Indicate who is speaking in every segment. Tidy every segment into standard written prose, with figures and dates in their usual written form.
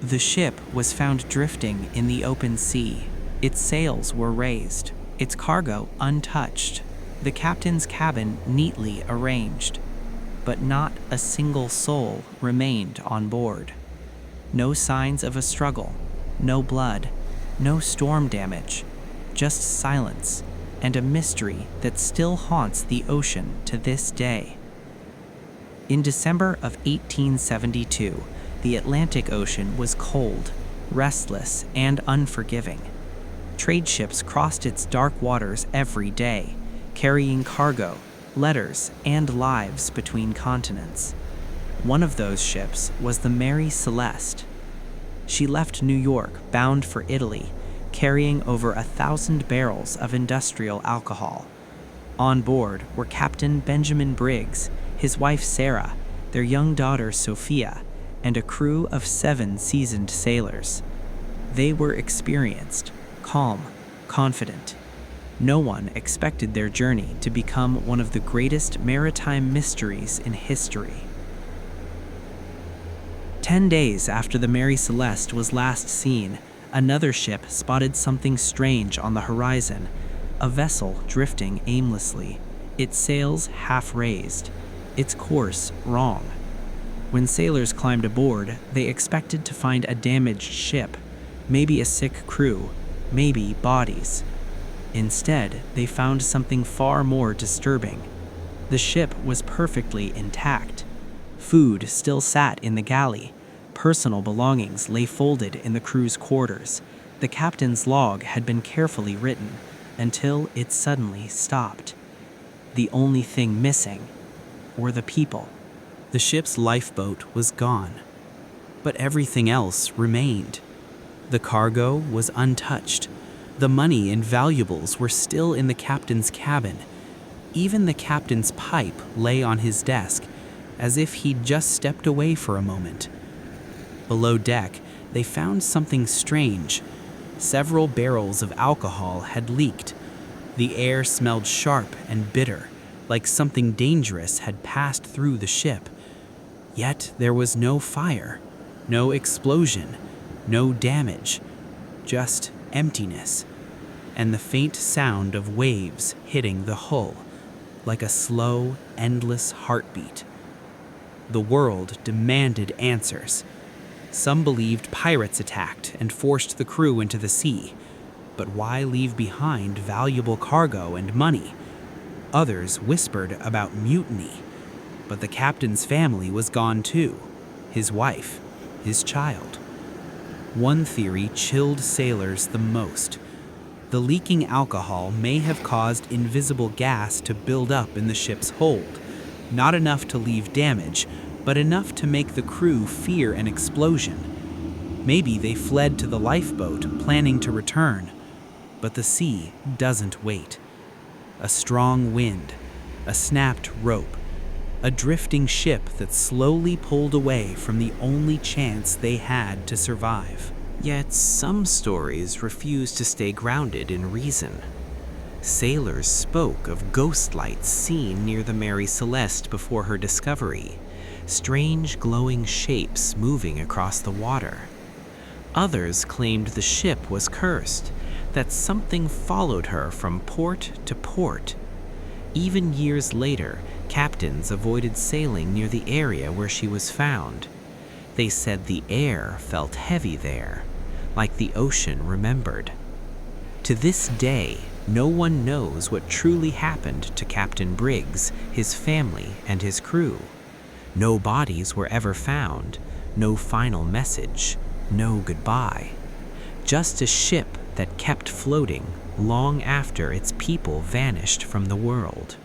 Speaker 1: The ship was found drifting in the open sea. Its sails were raised, its cargo untouched, the captain's cabin neatly arranged. But not a single soul remained on board. No signs of a struggle, no blood, no storm damage, just silence and a mystery that still haunts the ocean to this day. In December of 1872, the Atlantic Ocean was cold, restless, and unforgiving. Trade ships crossed its dark waters every day, carrying cargo, letters, and lives between continents. One of those ships was the Mary Celeste. She left New York bound for Italy, carrying over 1,000 barrels of industrial alcohol. On board were Captain Benjamin Briggs, his wife Sarah, their young daughter Sophia, and a crew of 7 seasoned sailors. They were experienced, calm, confident. No one expected their journey to become one of the greatest maritime mysteries in history. 10 days after the Mary Celeste was last seen, another ship spotted something strange on the horizon, a vessel drifting aimlessly, its sails half raised, its course wrong. When sailors climbed aboard, they expected to find a damaged ship, maybe a sick crew, maybe bodies. Instead, they found something far more disturbing. The ship was perfectly intact. Food still sat in the galley. Personal belongings lay folded in the crew's quarters. The captain's log had been carefully written until it suddenly stopped. The only thing missing were the people. The ship's lifeboat was gone, but everything else remained. The cargo was untouched. The money and valuables were still in the captain's cabin. Even the captain's pipe lay on his desk, as if he'd just stepped away for a moment. Below deck, they found something strange. Several barrels of alcohol had leaked. The air smelled sharp and bitter, like something dangerous had passed through the ship. Yet there was no fire, no explosion, no damage, just emptiness, and the faint sound of waves hitting the hull, like a slow, endless heartbeat. The world demanded answers. Some believed pirates attacked and forced the crew into the sea, but why leave behind valuable cargo and money? Others whispered about mutiny, but the captain's family was gone too, his wife, his child. One theory chilled sailors the most. The leaking alcohol may have caused invisible gas to build up in the ship's hold, not enough to leave damage, but enough to make the crew fear an explosion. Maybe they fled to the lifeboat, planning to return. But the sea doesn't wait. A strong wind, a snapped rope, a drifting ship that slowly pulled away from the only chance they had to survive. Yet some stories refuse to stay grounded in reason. Sailors spoke of ghost lights seen near the Mary Celeste before her discovery, strange glowing shapes moving across the water. Others claimed the ship was cursed, that something followed her from port to port. Even years later, captains avoided sailing near the area where she was found. They said the air felt heavy there, like the ocean remembered. To this day, no one knows what truly happened to Captain Briggs, his family, and his crew. No bodies were ever found, no final message, no goodbye. Just a ship that kept floating long after its people vanished from the world.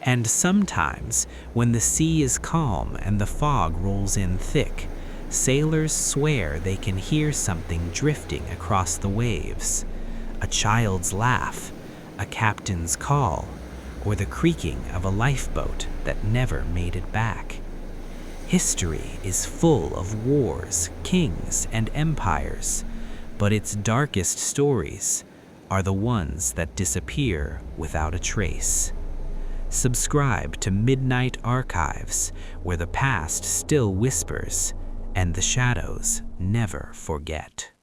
Speaker 1: And sometimes, when the sea is calm and the fog rolls in thick, sailors swear they can hear something drifting across the waves. A child's laugh, a captain's call, or the creaking of a lifeboat that never made it back. History is full of wars, kings, and empires, but its darkest stories are the ones that disappear without a trace. Subscribe to Midnight Archives, where the past still whispers and the shadows never forget.